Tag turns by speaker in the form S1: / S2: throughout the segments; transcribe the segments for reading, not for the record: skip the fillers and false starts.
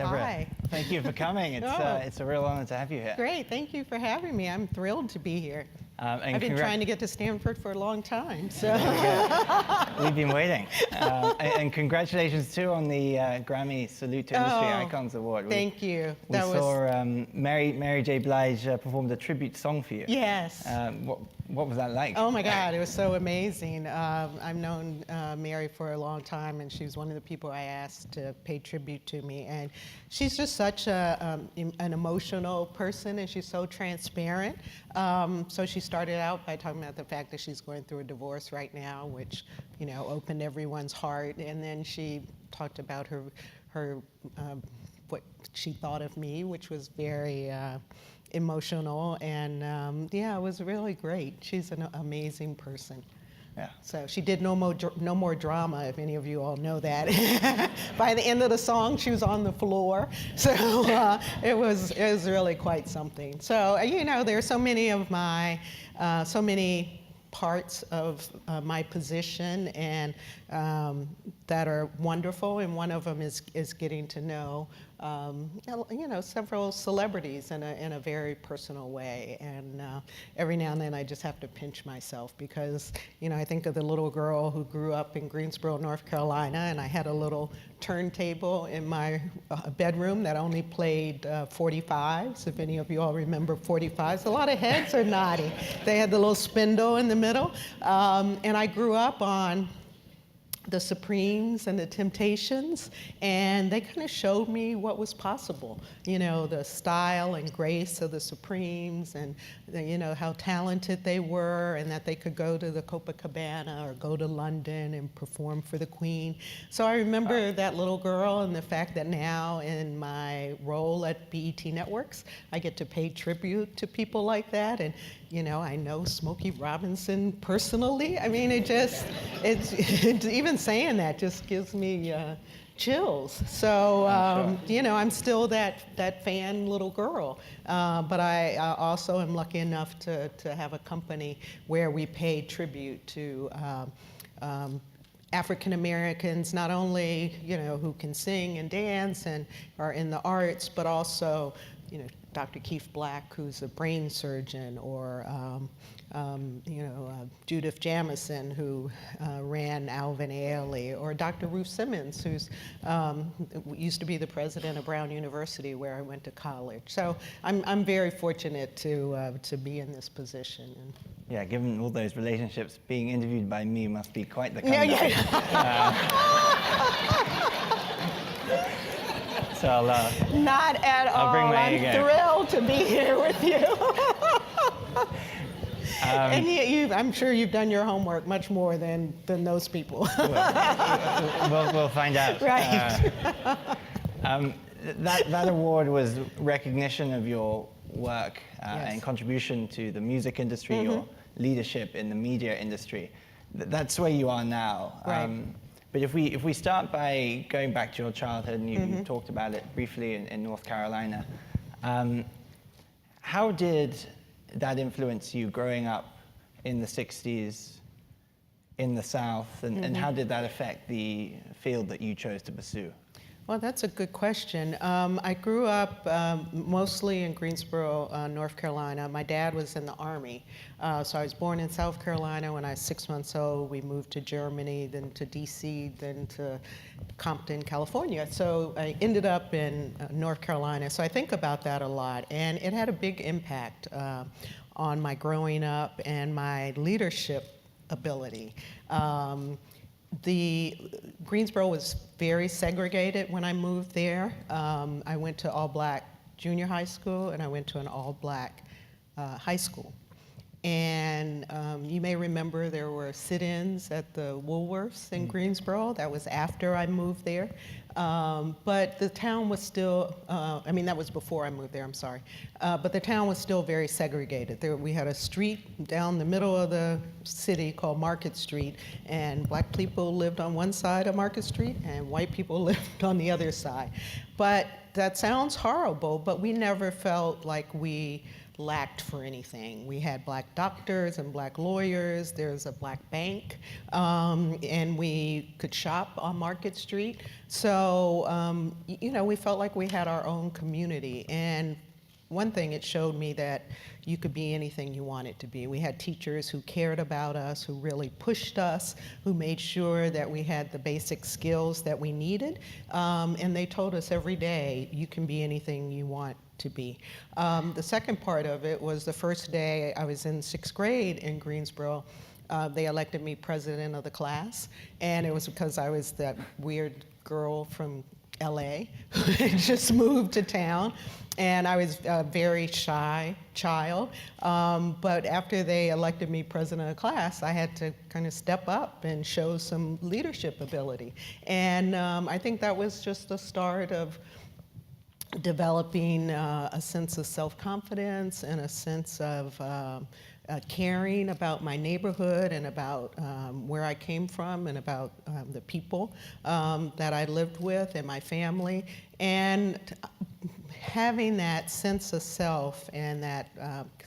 S1: Debra,
S2: Hi.
S1: thank you for coming. It's a real honor to have you here.
S2: Great, thank you for having me. I'm thrilled to be here. I've been trying to get to Stanford for a long time, so.
S1: We've been waiting. And congratulations too on the Grammy Salute to Industry Icons Award.
S2: Thank you.
S1: We saw Mary J. Blige performed a tribute song for you.
S2: Yes.
S1: What was that like?
S2: Oh my God, it was so amazing. I've known Mary for a long time, and she was one of the people I asked to pay tribute to me. And she's just such an emotional person, and she's so transparent. So she started out by talking about the fact that she's going through a divorce right now, which, you know, opened everyone's heart. And then she talked about her what she thought of me, which was very emotional, and yeah, it was really great. She's an amazing person.
S1: Yeah.
S2: So she did no more drama, if any of you all know that. By the end of the song, she was on the floor. So it was really quite something. So you know, there's so many of my so many parts of my position and that are wonderful, and one of them is getting to know you know, several celebrities in a very personal way. And every now and then I just have to pinch myself because, you know, I think of the little girl who grew up in Greensboro, North Carolina, and I had a little turntable in my bedroom that only played 45s, if any of you all remember 45s. A lot of heads are nodding. They had the little spindle in the middle. And I grew up on the Supremes and the Temptations, and they kind of showed me what was possible. You know, the style and grace of the Supremes, and you know, how talented they were, and that they could go to the Copacabana or go to London and perform for the Queen. So I remember that little girl, and the fact that now in my role at BET Networks, I get to pay tribute to people like that. And you know, I know Smokey Robinson personally. I mean, it's even saying that just gives me chills. So,
S1: sure.
S2: you know, I'm still that fan little girl. But I also am lucky enough to have a company where we pay tribute to African Americans, not only, you know, who can sing and dance and are in the arts, but also, you know, Dr. Keith Black, who's a brain surgeon, or you know, Judith Jamison, who ran Alvin Ailey, or Dr. Ruth Simmons, who's used to be the president of Brown University, where I went to college. So I'm very fortunate to be in this position.
S1: Yeah, given all those relationships, being interviewed by me must be quite the comeback. So
S2: Not at all.
S1: I'll bring my
S2: I'm
S1: A-game.
S2: thrilled to be here with you. And I'm sure you've done your homework much more than those people.
S1: We'll find out.
S2: Right.
S1: That award was recognition of your work
S2: Yes.
S1: and contribution to the music industry, your leadership in the media industry. That's where you are now.
S2: Right.
S1: But if we start by going back to your childhood, and you talked about it briefly in North Carolina, how did that influence you growing up in the 60s in the South, and how did that affect the field that you chose to pursue?
S2: Well, that's a good question. I grew up mostly in Greensboro, North Carolina. My dad was in the Army. So I was born in South Carolina. When I was 6 months old, we moved to Germany, then to DC, then to Compton, California. So I ended up in North Carolina. So I think about that a lot. And it had a big impact on my growing up and my leadership ability. Greensboro was very segregated when I moved there. I went to all-black junior high school, and I went to an all-black high school. And you may remember there were sit-ins at the Woolworths in Greensboro. That was after I moved there. But the town was still, I mean, that was before I moved there, I'm sorry. But the town was still very segregated. We had a street down the middle of the city called Market Street, and black people lived on one side of Market Street, and white people lived on the other side. But that sounds horrible, but we never felt like we lacked for anything. We had black doctors and black lawyers. There's a black bank, and we could shop on Market Street. So, we felt like we had our own community. And one thing, it showed me that you could be anything you wanted to be. We had teachers who cared about us, who really pushed us, who made sure that we had the basic skills that we needed. And they told us every day, you can be anything you want to be. The second part of it was the first day I was in 6th grade in Greensboro. They elected me president of the class, and it was because I was that weird girl from LA who had just moved to town, and I was a very shy child. But after they elected me president of the class, I had to kind of step up and show some leadership ability. And I think that was just the start of developing a sense of self-confidence and a sense of caring about my neighborhood and about where I came from and about the people that I lived with and my family. And having that sense of self and that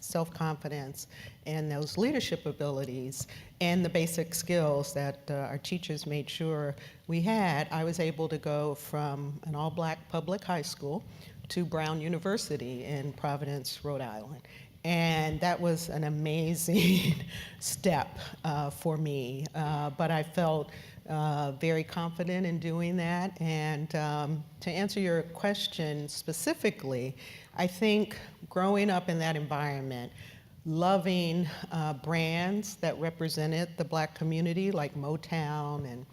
S2: self-confidence and those leadership abilities and the basic skills that our teachers made sure we had, I was able to go from an all-black public high school to Brown University in Providence, Rhode Island. And that was an amazing step for me, but I felt very confident in doing that. And to answer your question specifically, I think growing up in that environment, loving brands that represented the black community like Motown and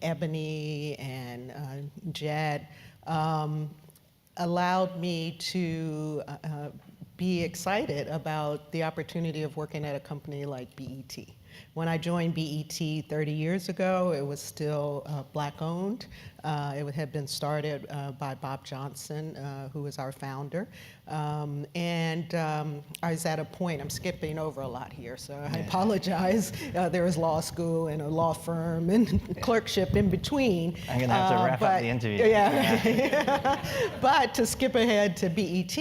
S2: Ebony and Jet allowed me to be excited about the opportunity of working at a company like BET. When I joined BET 30 years ago, it was still black-owned. It had been started by Bob Johnson, who was our founder. And I was at a point, I'm skipping over a lot here, so I apologize. There was law school and a law firm and clerkship in between.
S1: I'm going to have to wrap up the interview.
S2: Yeah. But to skip ahead to BET,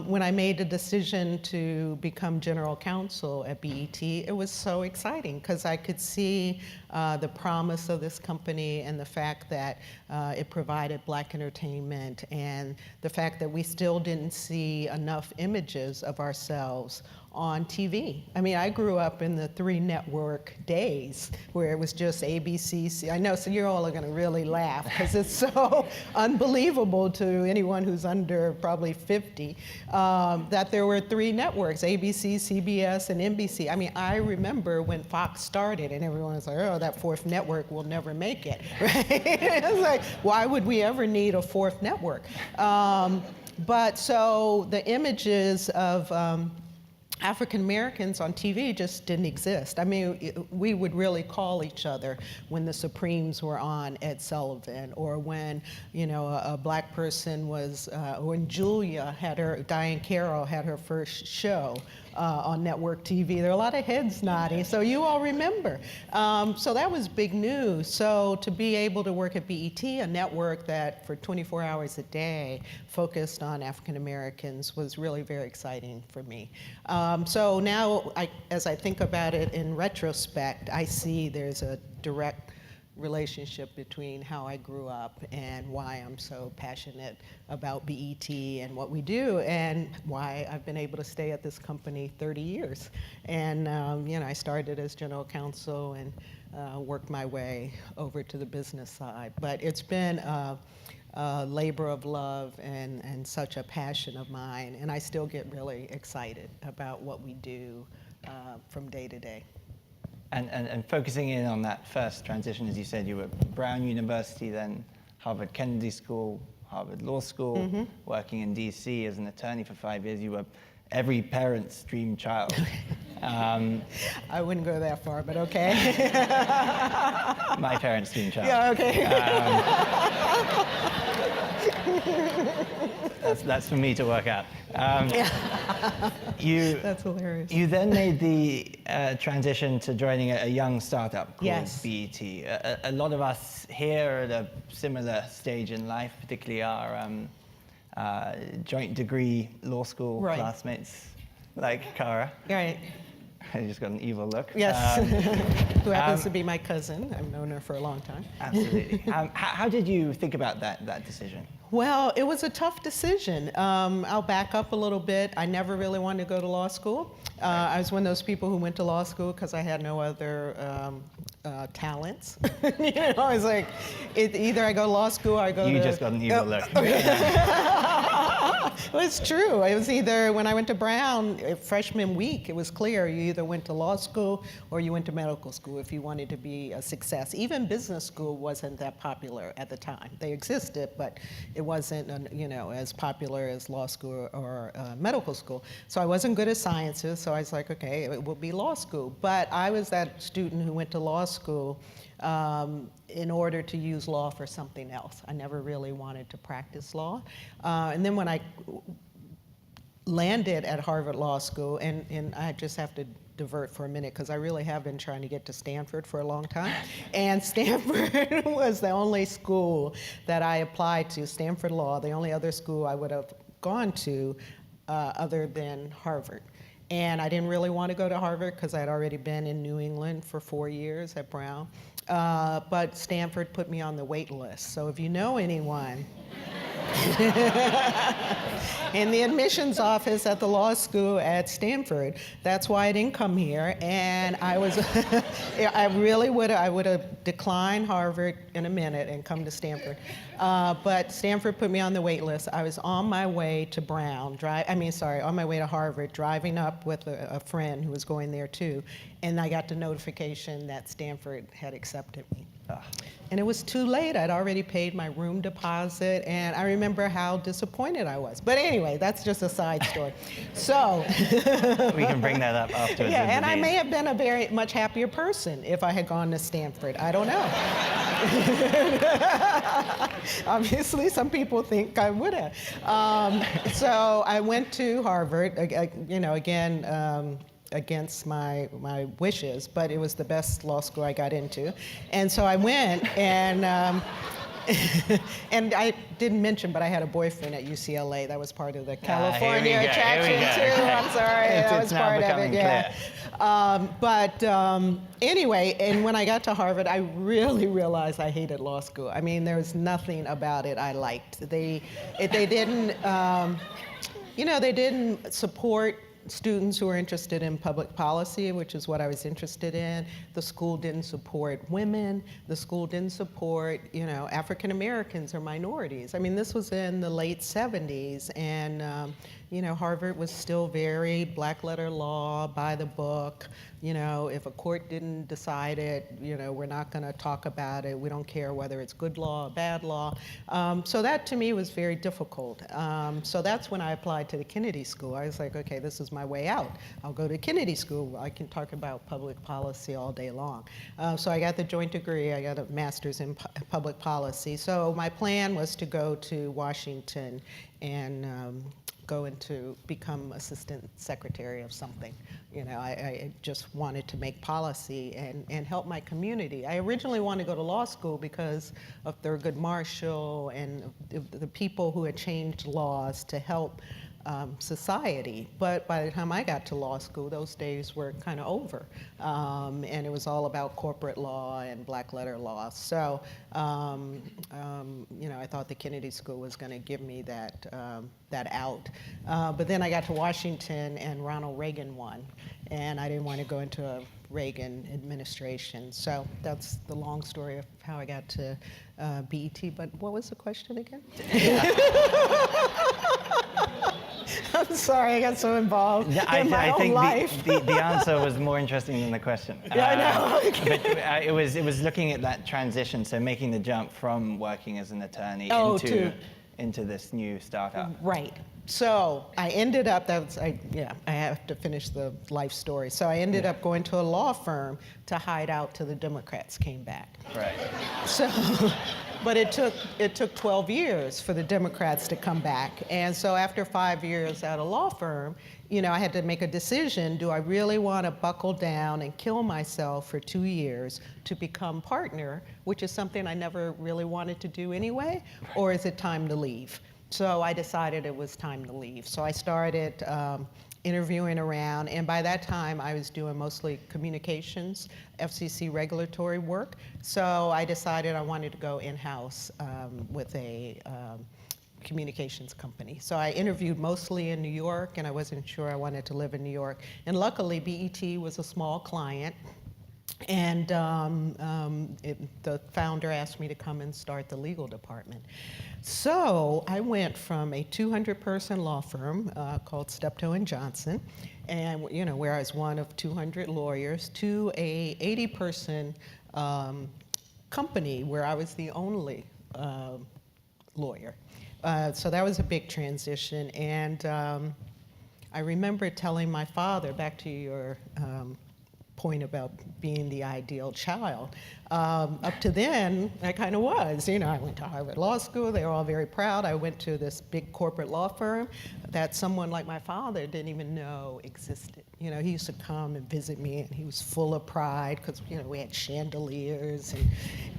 S2: when I made the decision to become general counsel at BET, it was so exciting because I could see the promise of this company and the fact that it provided black entertainment and the fact that we still didn't see enough images of ourselves on TV. I mean, I grew up in the 3-network days where it was just ABC. I know, so you all are going to really laugh because it's so unbelievable to anyone who's under probably 50 that there were 3 networks, ABC, CBS, and NBC. I mean, I remember when Fox started and everyone was like, oh, that 4th network will never make it, right? It's like, why would we ever need a 4th network? But so the images of African Americans on TV just didn't exist. I mean, we would really call each other when the Supremes were on Ed Sullivan, or when, a black person was, when Diane Carroll had her first show on network TV. There are a lot of heads nodding, so you all remember. So that was big news. So to be able to work at BET, a network that for 24 hours a day focused on African Americans, was really very exciting for me. So now, as I think about it in retrospect, I see there's a direct relationship between how I grew up and why I'm so passionate about BET and what we do, and why I've been able to stay at this company 30 years. And I started as general counsel and worked my way over to the business side. But it's been a labor of love and such a passion of mine, and I still get really excited about what we do from day to day.
S1: And focusing in on that first transition, as you said, you were at Brown University, then Harvard Kennedy School, Harvard Law School, working in DC as an attorney for 5 years. You were every parent's dream child.
S2: I wouldn't go that far, but okay.
S1: My parents' dream child.
S2: Yeah, okay.
S1: That's for me to work out.
S2: That's hilarious.
S1: You then made the transition to joining a young startup called BET. A lot of us here are at a similar stage in life, particularly our joint degree law school
S2: Right.
S1: classmates like Cara.
S2: Right.
S1: I just got an evil look.
S2: Yes. Who happens to be my cousin. I've known her for a long time.
S1: Absolutely. How did you think about that decision?
S2: Well, it was a tough decision. I'll back up a little bit. I never really wanted to go to law school. I was one of those people who went to law school because I had no other talents. You know, I was like, either I go to law school or I go to...
S1: You just got an evil look.
S2: Well, it's true. It was either, when I went to Brown, freshman week, it was clear you either went to law school or you went to medical school if you wanted to be a success. Even business school wasn't that popular at the time. They existed, but it wasn't, you know, as popular as law school or medical school. So I wasn't good at sciences, so I was like, okay, it will be law school. But I was that student who went to law school in order to use law for something else. I never really wanted to practice law. And then when I landed at Harvard Law School, and I just have to divert for a minute because I really have been trying to get to Stanford for a long time. And Stanford was the only school that I applied to, Stanford Law, the only other school I would have gone to other than Harvard. And I didn't really want to go to Harvard because I had already been in New England for 4 years at Brown. But Stanford put me on the wait list. So if you know anyone in the admissions office at the law school at Stanford, that's why I didn't come here. And I was, I would have declined Harvard in a minute and come to Stanford. But Stanford put me on the wait list. I was on my way to Brown, on my way to Harvard, driving up with a friend who was going there too. And I got the notification that Stanford had accepted me. And it was too late. I'd already paid my room deposit, and I remember how disappointed I was. But anyway, that's just a side story. So
S1: we can bring that up afterwards.
S2: Yeah, and I may have been a very much happier person if I had gone to Stanford. I don't know. Obviously, some people think I would have. So I went to Harvard, you know, again, against my wishes, but it was the best law school I got into. And so I went, and and I didn't mention, but I had a boyfriend at UCLA. That was part of the California attraction too. I'm sorry, that was part of it. Yeah. Anyway, and when I got to Harvard, I really realized I hated law school. I mean, there was nothing about it I liked. They didn't, you know, they didn't support students who were interested in public policy, which is what I was interested in. The school didn't support women. The school didn't support, you know, African Americans or minorities. I mean, this was in the late 70s, and you know, Harvard was still very black letter law, by the book. You know, if a court didn't decide it, you know, we're not going to talk about it. We don't care whether it's good law or bad law. So that to me was very difficult. So that's when I applied to the Kennedy School. I was like, okay, this is my way out. I'll go to Kennedy School. I can talk about public policy all day long. So I got the joint degree. I got a master's in public policy. So my plan was to go to Washington and go into become assistant secretary of something. You know, I just wanted to make policy and help my community. I originally wanted to go to law school because of Thurgood Marshall and the people who had changed laws to help society. But by the time I got to law school, those days were kind of over. And it was all about corporate law and black letter law. So, you know, I thought the Kennedy School was going to give me that out. But then I got to Washington and Ronald Reagan won. And I didn't want to go into a Reagan administration. So that's the long story of how I got to BET. But what was the question again? I'm sorry, I got so involved in my own life.
S1: The answer was more interesting than the question.
S2: Yeah, I know.
S1: But it was looking at that transition, so making the jump from working as an attorney into this new startup.
S2: Right. So I ended up, I have to finish the life story. So I ended up going to a law firm to hide out till the Democrats came back.
S1: Right.
S2: So, but it took 12 years for the Democrats to come back. And so after 5 years at a law firm, you know, I had to make a decision. Do I really want to buckle down and kill myself for 2 years to become partner, which is something I never really wanted to do anyway, or is it time to leave? So I decided it was time to leave. So I started interviewing around, and by that time I was doing mostly communications, FCC regulatory work. So I decided I wanted to go in-house with a communications company. So I interviewed mostly in New York, and I wasn't sure I wanted to live in New York. And luckily, BET was a small client, and the founder asked me to come and start the legal department. So I went from a 200-person law firm called Steptoe & Johnson, and where I was one of 200 lawyers, to a 80-person company where I was the only lawyer. So that was a big transition, and I remember telling my father, back to your point about being the ideal child. Up to then, I kind of was. I went to Harvard Law School. They were all very proud. I went to this big corporate law firm that someone like my father didn't even know existed. He used to come and visit me, and he was full of pride because, we had chandeliers and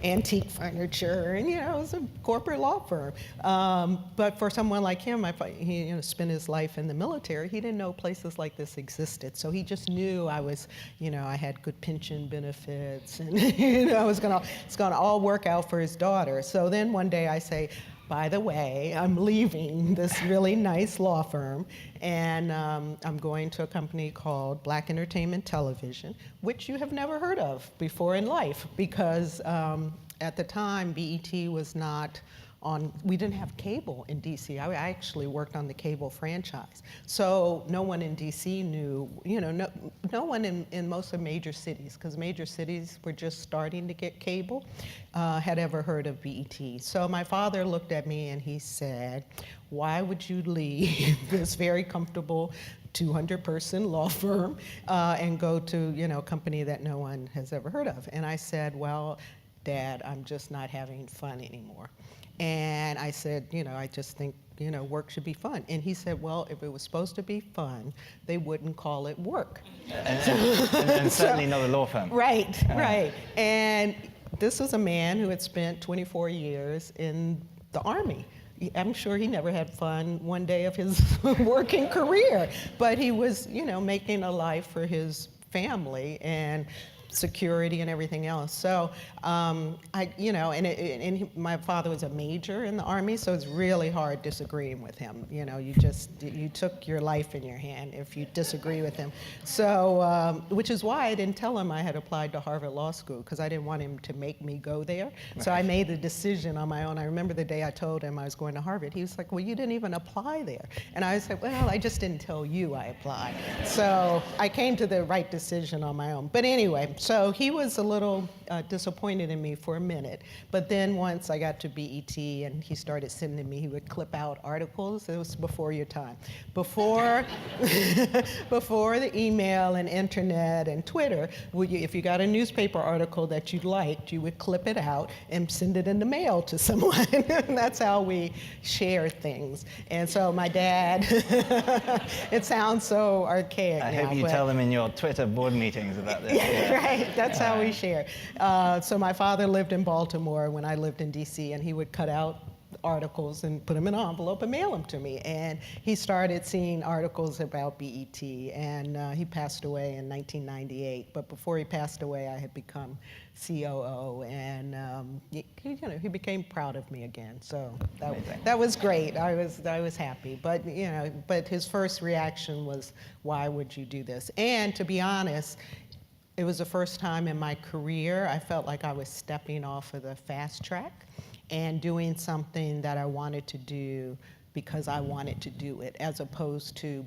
S2: antique furniture, and, it was a corporate law firm. But for someone like him, he spent his life in the military. He didn't know places like this existed. So he just knew I was, I had good pension benefits, and, it's gonna all work out for his daughter. So then one day I say, by the way, I'm leaving this really nice law firm, and I'm going to a company called Black Entertainment Television, which you have never heard of before in life, because at the time, BET was not on, we didn't have cable in DC. I actually worked on the cable franchise. So no one in DC knew, no one in most of major cities, because major cities were just starting to get cable, had ever heard of BET. So my father looked at me and he said, why would you leave this very comfortable 200-person law firm and go to, a company that no one has ever heard of? And I said, well, Dad, I'm just not having fun anymore. And I said, I just think, work should be fun. And he said, well, if it was supposed to be fun, they wouldn't call it work.
S1: And certainly not a law firm.
S2: Right, right. And this was a man who had spent 24 years in the Army. I'm sure he never had fun one day of his working career, but he was, making a life for his family and security and everything else. So my father was a major in the Army, so it's really hard disagreeing with him. You took your life in your hand if you disagree with him. So, which is why I didn't tell him I had applied to Harvard Law School, because I didn't want him to make me go there. Right. So I made the decision on my own. I remember the day I told him I was going to Harvard. He was like, well, you didn't even apply there. And I was like, well, I just didn't tell you I applied. So I came to the right decision on my own. But anyway, so he was a little disappointed in me for a minute, but then once I got to BET and he started sending me, he would clip out articles. It was before your time. Before the email and internet and Twitter, if you got a newspaper article that you liked, you would clip it out and send it in the mail to someone. And that's how we share things. And so my dad, it sounds so archaic
S1: I
S2: now.
S1: hope you tell them in your Twitter board meetings about this.
S2: Yeah. Right, that's how we share. So my father lived in Baltimore when I lived in DC, and he would cut out articles and put them in an envelope and mail them to me. And he started seeing articles about BET, and he passed away in 1998. But before he passed away, I had become COO, and he became proud of me again. So that was great. I was happy. But but his first reaction was, "Why would you do this?" And to be honest, it was the first time in my career I felt like I was stepping off of the fast track and doing something that I wanted to do because I wanted to do it, as opposed to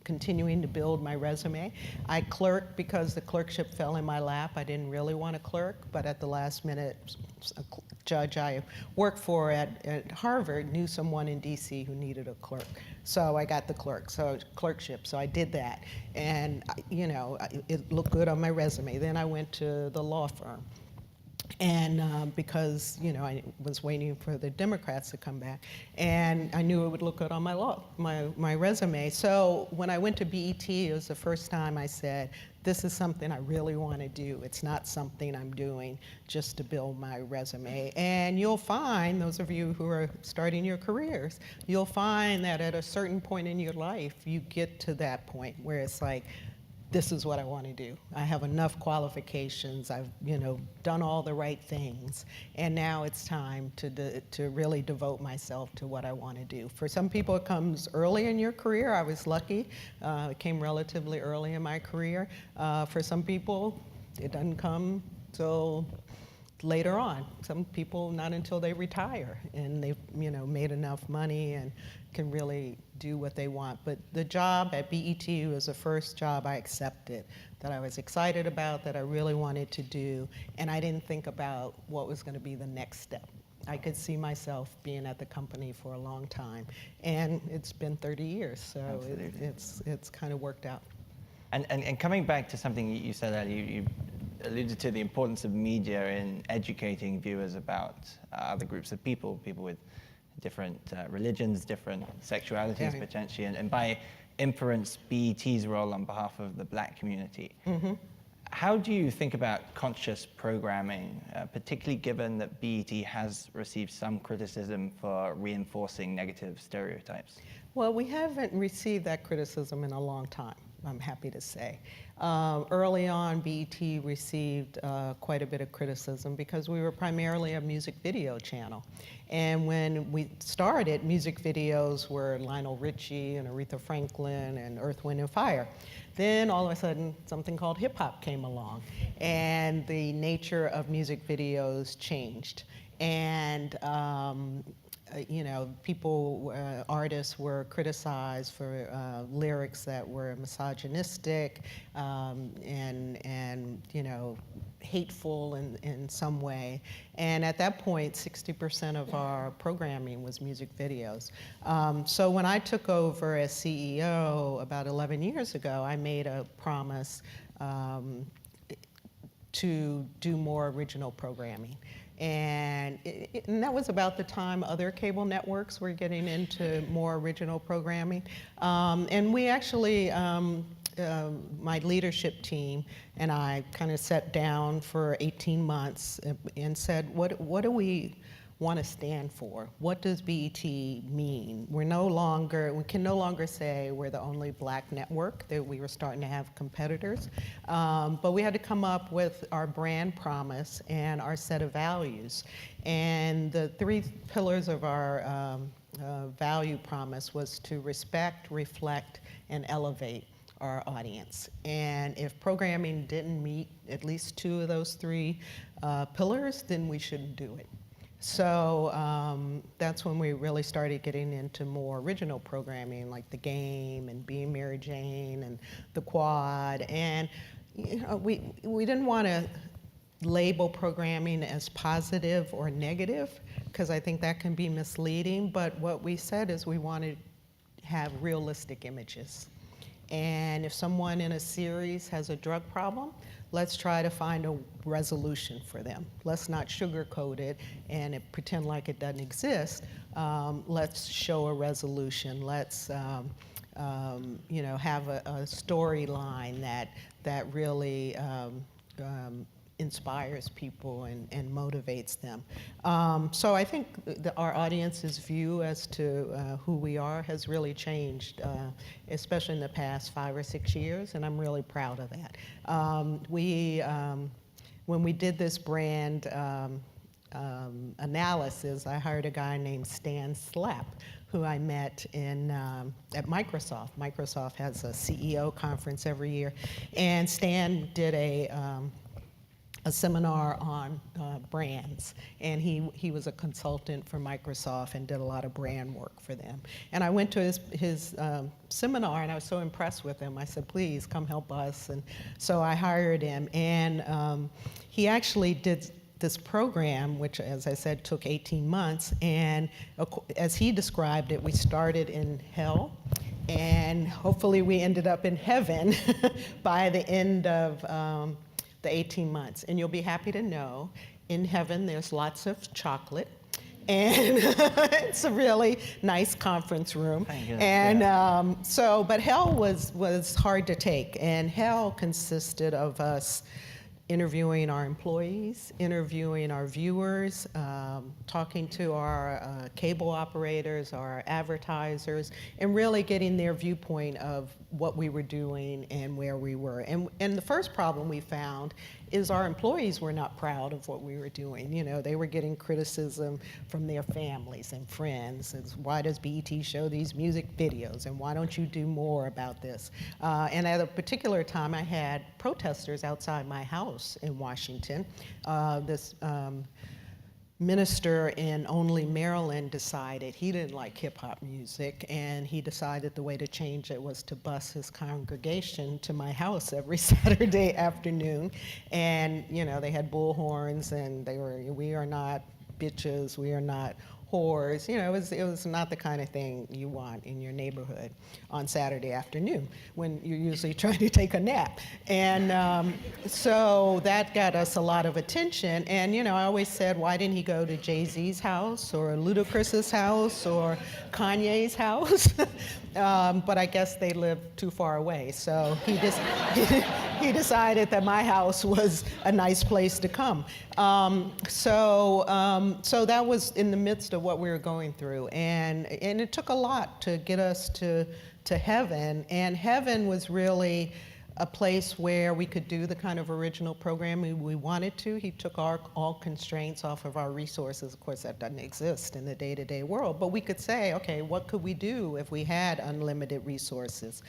S2: continuing to build my resume. I clerked because the clerkship fell in my lap. I didn't really want to clerk, but at the last minute, a judge I worked for at Harvard knew someone in DC who needed a clerk. So I got the clerkship, so I did that. And it looked good on my resume. Then I went to the law firm. And because, I was waiting for the Democrats to come back, and I knew it would look good on my resume. So when I went to BET, it was the first time I said, this is something I really want to do. It's not something I'm doing just to build my resume. And you'll find, those of you who are starting your careers, you'll find that at a certain point in your life, you get to that point where it's like, this is what I want to do. I have enough qualifications. I've, done all the right things, and now it's time to really devote myself to what I want to do. For some people, it comes early in your career. I was lucky; it came relatively early in my career. For some people, it doesn't come till later on. Some people not until they retire and they've made enough money and can really do what they want. But the job at BET was the first job I accepted, that I was excited about, that I really wanted to do, and I didn't think about what was going to be the next step. I could see myself being at the company for a long time, and it's been 30 years, so it's kind of worked out.
S1: And coming back to something you said earlier, you alluded to the importance of media in educating viewers about other groups of people with different religions, different sexualities potentially, and by inference, BET's role on behalf of the Black community. Mm-hmm. How do you think about conscious programming, particularly given that BET has received some criticism for reinforcing negative stereotypes?
S2: Well, we haven't received that criticism in a long time, I'm happy to say. Early on, BET received quite a bit of criticism because we were primarily a music video channel. And when we started, music videos were Lionel Richie and Aretha Franklin and Earth, Wind, and Fire. Then all of a sudden, something called hip hop came along, and the nature of music videos changed. And artists were criticized for lyrics that were misogynistic and hateful in some way. And at that point, 60% of our programming was music videos. So when I took over as CEO about 11 years ago, I made a promise to do more original programming. And that was about the time other cable networks were getting into more original programming. And we actually, my leadership team and I kind of sat down for 18 months and said, what do we want to stand for? What does BET mean? We can no longer say we're the only Black network, that we were starting to have competitors. But we had to come up with our brand promise and our set of values. And the 3 pillars of our value promise was to respect, reflect, and elevate our audience. And if programming didn't meet at least 2 of those 3 pillars, then we shouldn't do it. So that's when we really started getting into more original programming, like The Game and Being Mary Jane and The Quad. And we didn't want to label programming as positive or negative, because I think that can be misleading. But what we said is we wanted to have realistic images. And if someone in a series has a drug problem, let's try to find a resolution for them. Let's not sugarcoat it and pretend like it doesn't exist. Let's show a resolution. Let's have a storyline that really inspires people and motivates them. So I think our audience's view as to who we are has really changed, especially in the past 5 or 6 years, and I'm really proud of that. When we did this brand analysis, I hired a guy named Stan Slapp, who I met at Microsoft. Microsoft has a CEO conference every year, and Stan did a seminar on brands, and he was a consultant for Microsoft and did a lot of brand work for them. And I went to his seminar, and I was so impressed with him. I said, please come help us. And so I hired him, and he actually did this program, which, as I said, took 18 months. And as he described it, we started in hell, and hopefully we ended up in heaven by the end of the 18 months. And you'll be happy to know in heaven, there's lots of chocolate. And it's a really nice conference room.
S1: Thank goodness,
S2: And
S1: yeah.
S2: but hell was hard to take. And hell consisted of us interviewing our employees, interviewing our viewers, talking to our cable operators, our advertisers, and really getting their viewpoint of what we were doing and where we were. And the first problem we found is our employees were not proud of what we were doing. You know, they were getting criticism from their families and friends. It's, why does BET show these music videos, and why don't you do more about this? And at a particular time, I had protesters outside my house in Washington. This minister in Only, Maryland decided he didn't like hip hop music, and he decided the way to change it was to bus his congregation to my house every Saturday afternoon. And, you know, they had bullhorns, and they were, we are not bitches, we are not whores. You know, it was not the kind of thing you want in your neighborhood on Saturday afternoon when you're usually trying to take a nap. And so that got us a lot of attention. And, you know, I always said, why didn't he go to Jay-Z's house or Ludacris's house or Kanye's house? But I guess they lived too far away. So he just he decided that my house was a nice place to come. So that was in the midst of what we were going through, and it took a lot to get us to heaven. And heaven was really a place where we could do the kind of original programming we wanted to. He took all constraints off of our resources. Of course, that doesn't exist in the day-to-day world, but we could say, okay, what could we do if we had unlimited resources?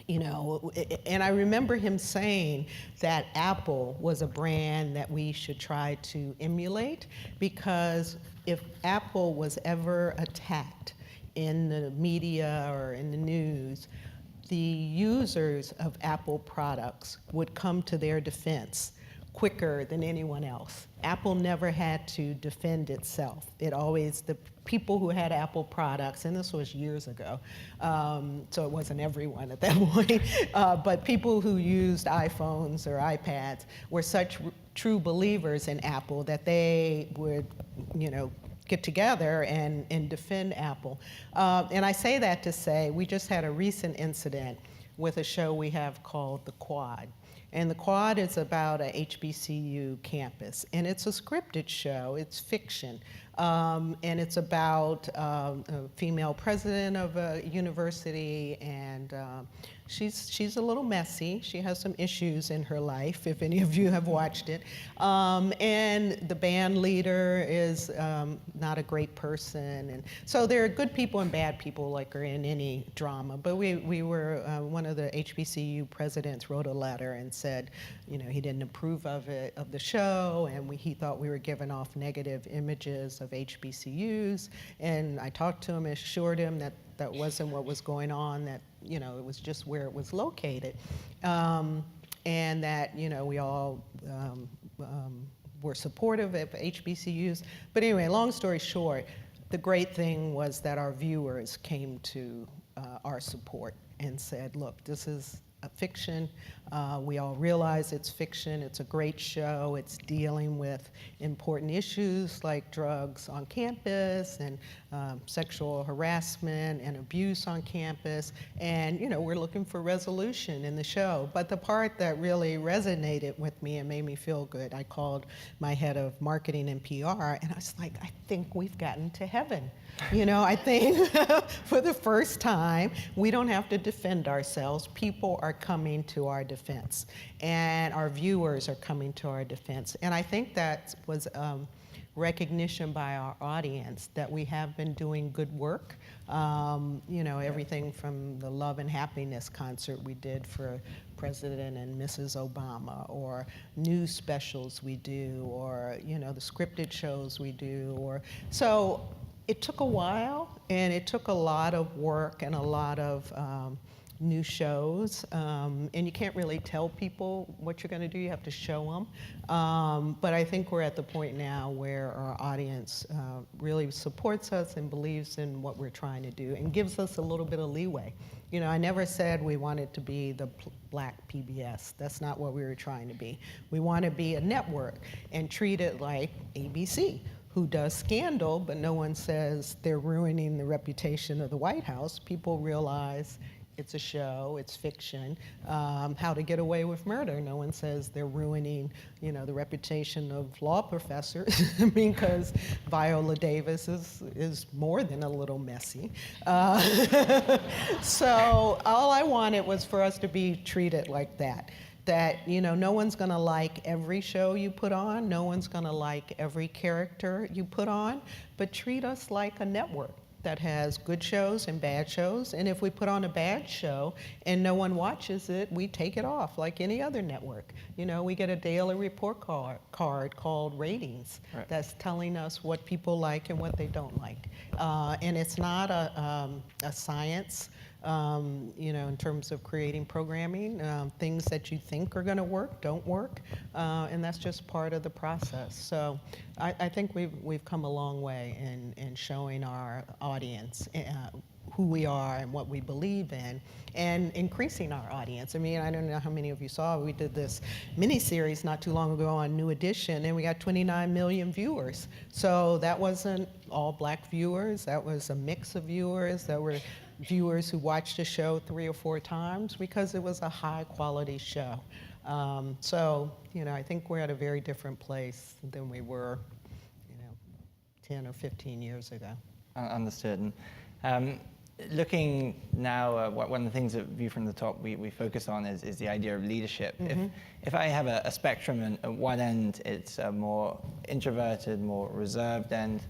S2: You know, and I remember him saying that Apple was a brand that we should try to emulate, because if Apple was ever attacked in the media or in the news, the users of Apple products would come to their defense quicker than anyone else. Apple never had to defend itself. It always, the people who had Apple products, and this was years ago, so it wasn't everyone at that point, but people who used iPhones or iPads were such true believers in Apple that they would, you know, get together and defend Apple. And I say that to say, we just had a recent incident with a show we have called The Quad. And The Quad is about a HBCU campus. And it's a scripted show, it's fiction. And it's about a female president of a university, and she's a little messy. She has some issues in her life, if any of you have watched it. And the band leader is not a great person. And so there are good people and bad people, like are in any drama. But we were, one of the HBCU presidents wrote a letter and said, you know, he didn't approve of it, of the show, and he thought we were giving off negative images of HBCUs. And I talked to him, assured him that that wasn't what was going on, that, you know, it was just where it was located. And that, you know, we all were supportive of HBCUs. But anyway, long story short, the great thing was that our viewers came to our support and said, look, this is a fiction. We all realize it's fiction. It's a great show. It's dealing with important issues like drugs on campus and sexual harassment and abuse on campus. And, you know, we're looking for resolution in the show. But the part that really resonated with me and made me feel good, I called my head of marketing and PR, and I was like, I think we've gotten to heaven. You know, I think for the first time, we don't have to defend ourselves. People are coming to our defense, and our viewers are coming to our defense. And I think that was recognition by our audience that we have been doing good work. You know, everything from the Love and Happiness concert we did for President and Mrs. Obama, or news specials we do, or, you know, the scripted shows we do, or so. It took a while, and it took a lot of work and a lot of new shows, and you can't really tell people what you're going to do. You have to show them. But I think we're at the point now where our audience really supports us and believes in what we're trying to do and gives us a little bit of leeway. You know, I never said we wanted to be the black PBS. That's not what we were trying to be. We want to be a network and treat it like ABC, who does Scandal, but no one says they're ruining the reputation of the White House. People realize it's a show, it's fiction. How to Get Away with Murder, no one says they're ruining, you know, the reputation of law professors because Viola Davis is more than a little messy. So all I wanted was for us to be treated like that. That, you know, no one's gonna like every show you put on, no one's gonna like every character you put on, but treat us like a network that has good shows and bad shows. And if we put on a bad show and no one watches it, we take it off like any other network. You know, we get a daily report card called ratings, right, that's telling us what people like and what they don't like. And it's not a science, you know, in terms of creating programming. Things that you think are going to work don't work, and that's just part of the process. So I think we've come a long way in showing our audience who we are and what we believe in, and increasing our audience. I mean, I don't know how many of you saw, we did this mini-series not too long ago on New Edition, and we got 29 million viewers. So that wasn't all black viewers, that was a mix of viewers, that were viewers who watched the show 3 or 4 times because it was a high quality show. So, you know, I think we're at a very different place than we were, you know, 10 or 15 years ago.
S1: Understood. And, looking now, one of the things that View from the Top we focus on is the idea of leadership. Mm-hmm. If I have a spectrum, and at one end it's a more introverted, more reserved end,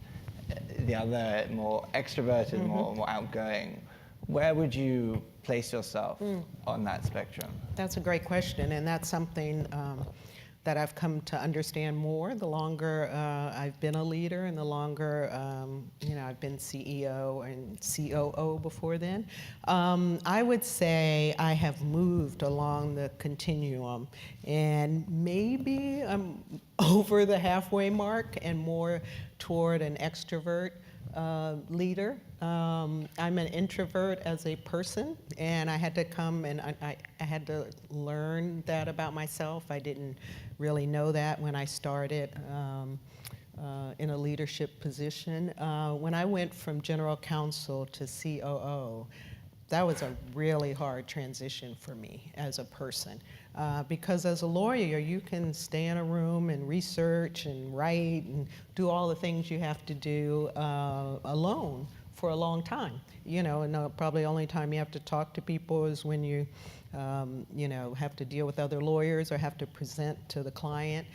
S1: the other more extroverted, mm-hmm, more outgoing, where would you place yourself on that spectrum?
S2: That's a great question, and that's something that I've come to understand more the longer I've been a leader and the longer you know, I've been CEO and COO before then. I would say I have moved along the continuum, and maybe I'm over the halfway mark and more toward an extrovert leader. I'm an introvert as a person, and I had to come and I had to learn that about myself. I didn't really know that when I started in a leadership position. When I went from general counsel to COO, that was a really hard transition for me as a person. Because as a lawyer, you can stay in a room and research and write and do all the things you have to do alone for a long time. You know, and probably the only time you have to talk to people is when you, you know, have to deal with other lawyers or have to present to the client.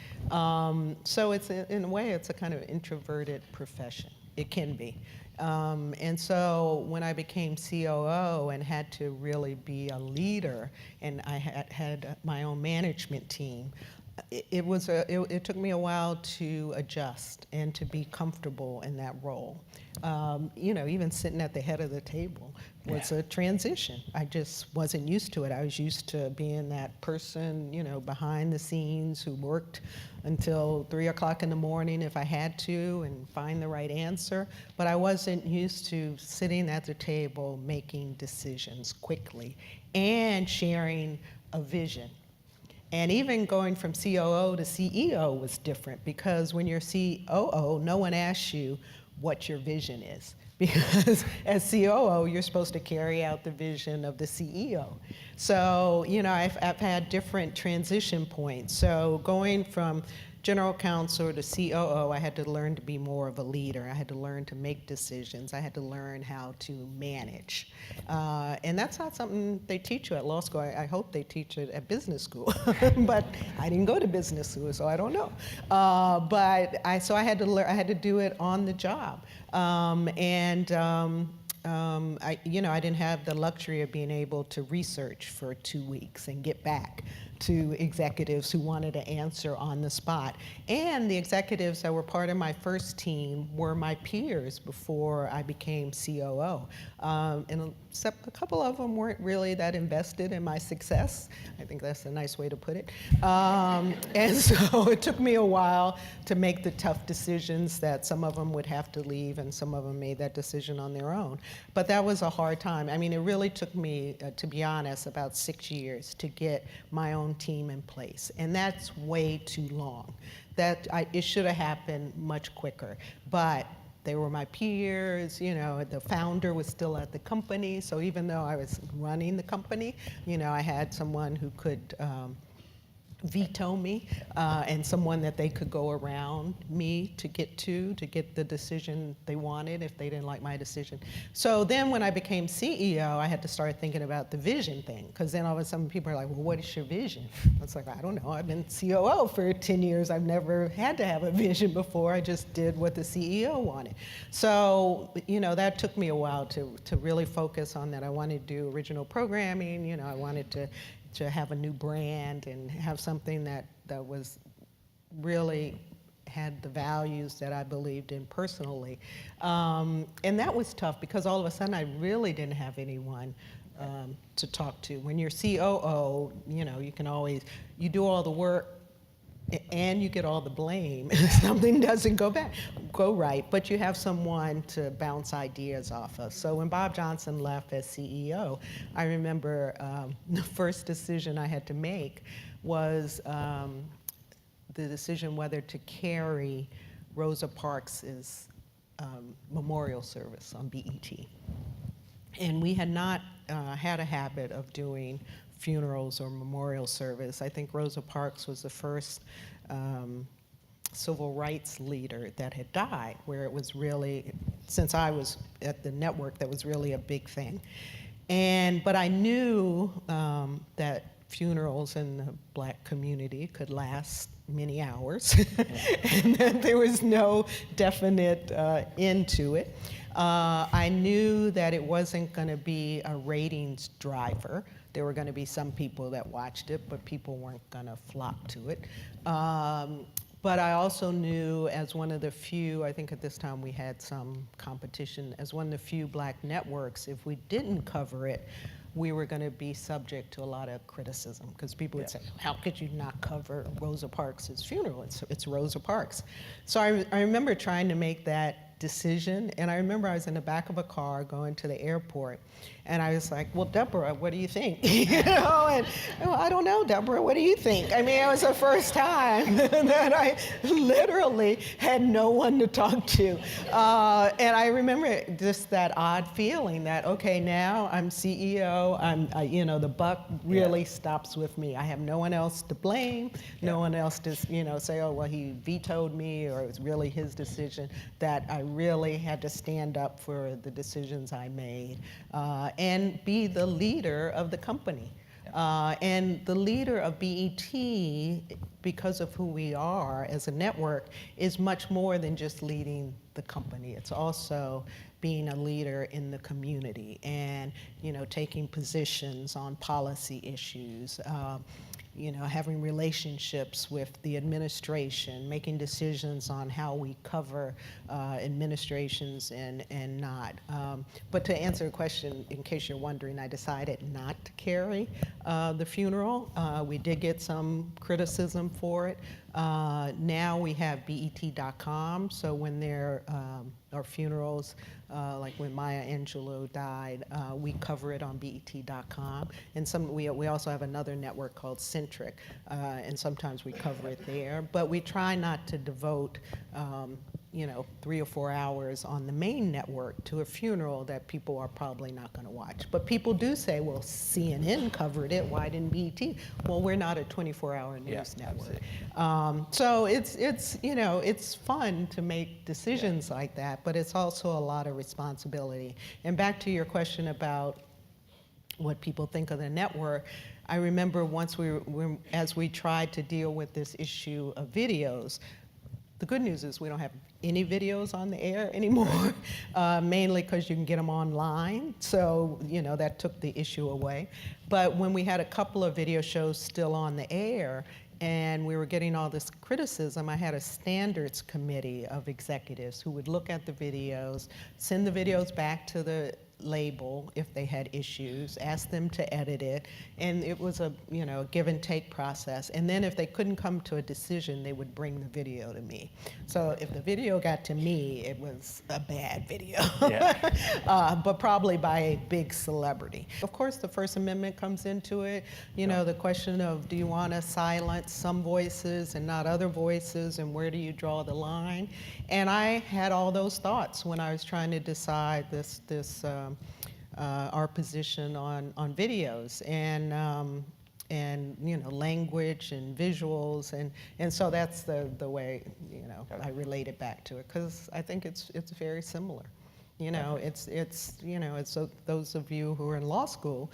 S2: So it's, in a way, it's a kind of introverted profession. It can be. And so when I became COO and had to really be a leader, and I had my own management team, it took me a while to adjust and to be comfortable in that role. You know, even sitting at the head of the table was a transition. I just wasn't used to it. I was used to being that person, you know, behind the scenes who worked until 3 o'clock in the morning if I had to and find the right answer. But I wasn't used to sitting at the table making decisions quickly and sharing a vision. And even going from COO to CEO was different, because when you're COO, no one asks you what your vision is. Because as COO, you're supposed to carry out the vision of the CEO. So, you know, I've had different transition points. So going from general counsel to COO, I had to learn to be more of a leader. I had to learn to make decisions. I had to learn how to manage. And that's not something they teach you at law school. I hope they teach it at business school. But I didn't go to business school, so I don't know. So I had to learn. I had to do it on the job. You know, I didn't have the luxury of being able to research for 2 weeks and get back to executives who wanted to answer on the spot. And the executives that were part of my first team were my peers before I became COO. And except a couple of them weren't really that invested in my success. I think that's a nice way to put it. And so it took me a while to make the tough decisions that some of them would have to leave and some of them made that decision on their own. But that was a hard time. I mean, it really took me, to be honest, about 6 years to get my own team in place. And that's way too long. It should have happened much quicker. But they were my peers, you know, the founder was still at the company. So even though I was running the company, you know, I had someone who could veto me and someone that they could go around me to get the decision they wanted if they didn't like my decision. So then when I became CEO, I had to start thinking about the vision thing, because then all of a sudden people are like, well, what is your vision? I was like, I don't know, I've been COO for 10 years. I've never had to have a vision before. I just did what the CEO wanted. So, you know, that took me a while to really focus on that. I wanted to do original programming, you know, I wanted to have a new brand and have something that was really had the values that I believed in personally. And that was tough because all of a sudden I really didn't have anyone to talk to. When you're COO, you know, you do all the work and you get all the blame if something doesn't go right, but you have someone to bounce ideas off of. So when Bob Johnson left as CEO, I remember the first decision I had to make was the decision whether to carry Rosa Parks' memorial service on BET. And we had not had a habit of doing funerals or memorial service. I think Rosa Parks was the first civil rights leader that had died, where it was really, since I was at the network, that was really a big thing. But I knew that funerals in the Black community could last many hours, and that there was no definite end to it. I knew that it wasn't going to be a ratings driver. There were going to be some people that watched it, but people weren't going to flock to it. But I also knew, as one of the few, I think at this time we had some competition, as one of the few Black networks, if we didn't cover it, we were going to be subject to a lot of criticism, because people would say, how could you not cover Rosa Parks' funeral? It's Rosa Parks. So I remember trying to make that decision, and I remember I was in the back of a car going to the airport, and I was like, well, Debra, what do you think? You know, and well, I don't know, Debra, what do you think? I mean, it was the first time that I literally had no one to talk to. And I remember just that odd feeling that, okay, now I'm CEO, you know, the buck really stops with me. I have no one else to blame, no one else to, you know, say, oh, well, he vetoed me, or it was really his decision. That I really had to stand up for the decisions I made and be the leader of the company. And the leader of BET, because of who we are as a network, is much more than just leading the company. It's also being a leader in the community and, you know, taking positions on policy issues, you know, having relationships with the administration, making decisions on how we cover administrations and not. But to answer the question, in case you're wondering, I decided not to carry the funeral. We did get some criticism for it. Now we have BET.com, so when there are funerals, like when Maya Angelou died, we cover it on BET.com. And we also have another network called Centric, and sometimes we cover it there. But we try not to devote you know, 3 or 4 hours on the main network to a funeral that people are probably not going to watch. But people do say, well, CNN covered it, why didn't BET? Well, we're not a 24-hour news network. So it's you know, it's fun to make decisions like that, but it's also a lot of responsibility. And back to your question about what people think of the network, I remember once as we tried to deal with this issue of videos, The good news is we don't have any videos on the air anymore, mainly because you can get them online. So, that took the issue away. But when we had a couple of video shows still on the air, and we were getting all this criticism, I had a standards committee of executives who would look at the videos, send the videos back to the label if they had issues, ask them to edit it, and it was a give and take process. And then if they couldn't come to a decision, they would bring the video to me. So if the video got to me, it was a bad video, but probably by a big celebrity. Of course, the First Amendment comes into it. The question of, do you want to silence some voices and not other voices, and where do you draw the line? And I had all those thoughts when I was trying to decide our position on videos and language and village, and so that's the way I relate it back to it, because I think it's very similar. It's those of you who are in law school,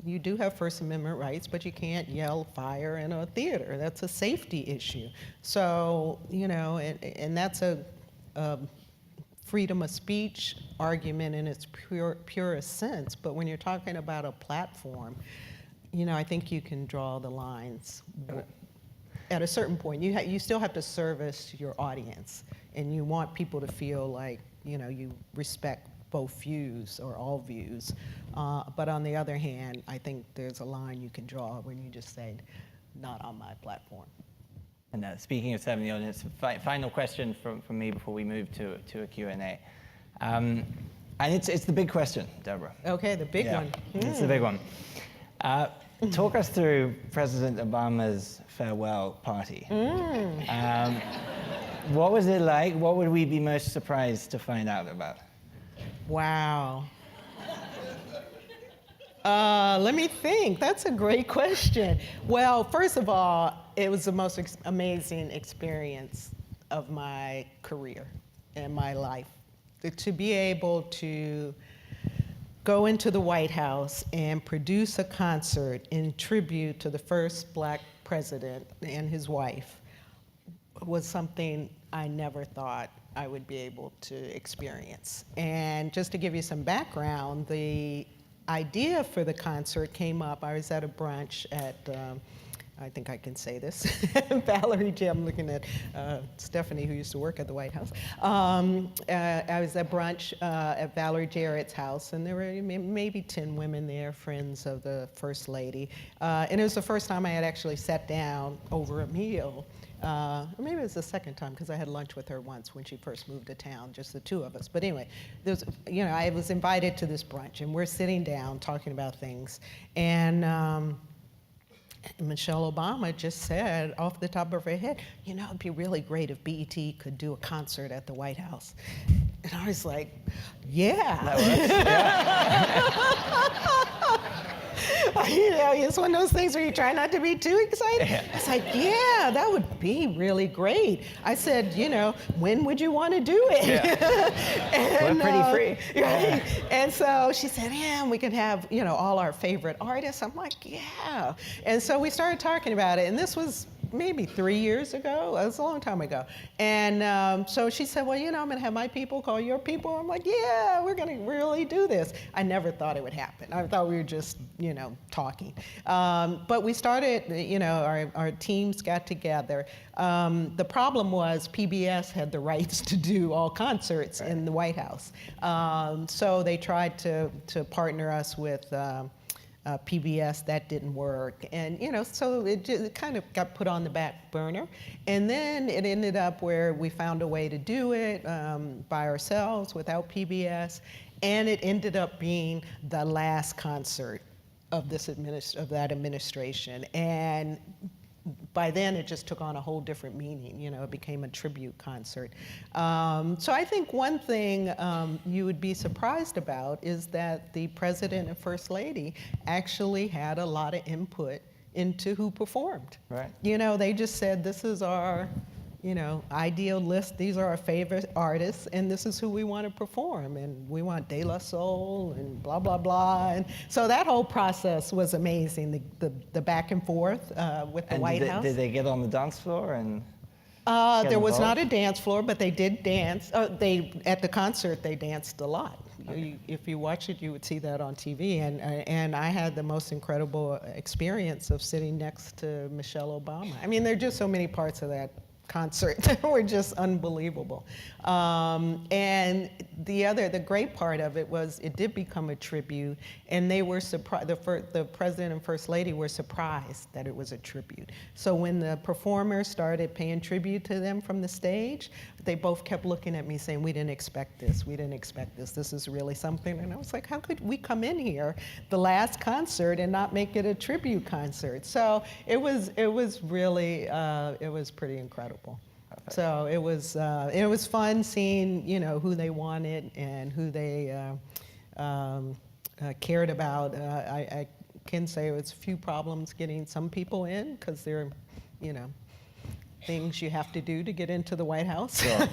S2: you do have First Amendment rights, but you can't yell fire in a theater. That's a safety issue. So and that's a freedom of speech argument in its purest sense. But when you're talking about a platform, I think you can draw the lines. At a certain point, you still have to service your audience, and you want people to feel like you respect both views or all views. But on the other hand, I think there's a line you can draw when you just say, not on my platform.
S1: And speaking of serving the audience, final question from me before we move to a Q&A. And it's the big question, Debra.
S2: Okay, the big one.
S1: It's the big one. Talk us through President Obama's farewell party. What was it like? What would we be most surprised to find out about?
S2: Wow. Let me think. That's a great question. Well, first of all, it was the most amazing experience of my career and my life. To be able to go into the White House and produce a concert in tribute to the first Black president and his wife was something I never thought I would be able to experience. And just to give you some background, the idea for the concert came up. I was at a brunch at, I think I can say this, Valerie J. I'm looking at Stephanie, who used to work at the White House. I was at brunch at Valerie Jarrett's house, and there were maybe 10 women there, friends of the First Lady. And it was the first time I had actually sat down over a meal. Or maybe it was the second time, because I had lunch with her once when she first moved to town, just the two of us. But anyway, I was invited to this brunch, and we're sitting down talking about things. And Michelle Obama just said off the top of her head, it'd be really great if BET could do a concert at the White House. And I was like, yeah.
S1: That works.
S2: It's one of those things where you try not to be too excited.
S1: Yeah.
S2: It's like, yeah, that would be really great. I said, when would you want to do it?
S1: Yeah.
S2: And,
S1: we're pretty free.
S2: Right? And so she said, yeah, we can have, all our favorite artists. I'm like, yeah. And so we started talking about it, and this was maybe 3 years ago. It was a long time ago. And so she said, well, I'm going to have my people call your people. I'm like, yeah, we're going to really do this. I never thought it would happen. I thought we were just, talking. But we started, our teams got together. The problem was PBS had the rights to do all concerts in the White House. So they tried to partner us with PBS. That didn't work, and so it kind of got put on the back burner. And then it ended up where we found a way to do it by ourselves without PBS, and it ended up being the last concert of that administration. And by then, it just took on a whole different meaning. It became a tribute concert. So I think one thing you would be surprised about is that the president and first lady actually had a lot of input into who performed.
S1: Right.
S2: They just said, this is our, ideal list. These are our favorite artists, and this is who we want to perform. And we want De La Soul and blah, blah, blah. And so that whole process was amazing, the back and forth with the White House.
S1: Did they get on the dance floor? And
S2: There was not
S1: involved?
S2: a dance floor, but they did dance. At the concert, they danced a lot. If you watch it, you would see that on TV. And I had the most incredible experience of sitting next to Michelle Obama. I mean, there are just so many parts of that concert that were just unbelievable. And the great part of it was it did become a tribute, and they were surprised. The president and first lady were surprised that it was a tribute. So when the performers started paying tribute to them from the stage, they both kept looking at me saying, "We didn't expect this. We didn't expect this. This is really something." And I was like, "How could we come in here the last concert and not make it a tribute concert?" So it was really it was pretty incredible.
S1: Perfect.
S2: So it was fun seeing, you know, who they wanted and who they cared about. I can say it was a few problems getting some people in because there are, you know, things you have to do to get into the White House,
S1: Sure.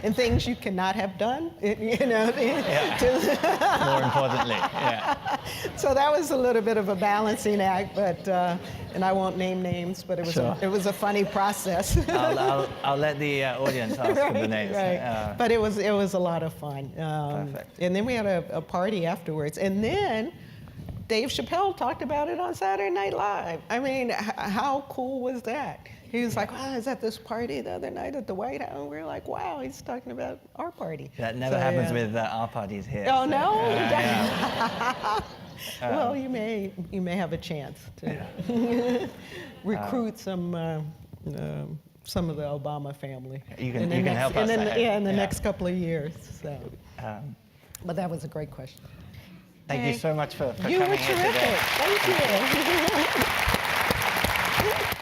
S2: and things you cannot have done, you know.
S1: More importantly, yeah.
S2: So that was a little bit of a balancing act, but and I won't name names, but it was
S1: Sure.
S2: it was a funny process.
S1: I'll let the audience ask for the names.
S2: Right. But it was a lot of fun.
S1: Perfect.
S2: And then we had a party afterwards, and then Dave Chappelle talked about it on Saturday Night Live. I mean, how cool was that? He was like, "Wow, I was at this party the other night at the White House." And we were like, "Wow, he's talking about our party."
S1: That never happens with our parties here.
S2: Oh
S1: so,
S2: no!
S1: yeah.
S2: Well, you may have a chance to recruit some of the Obama family.
S1: You can help us out.
S2: In the next couple of years. So, but that was a great question.
S1: Thank you so much for
S2: You were
S1: coming here
S2: terrific.
S1: today.
S2: Thank you.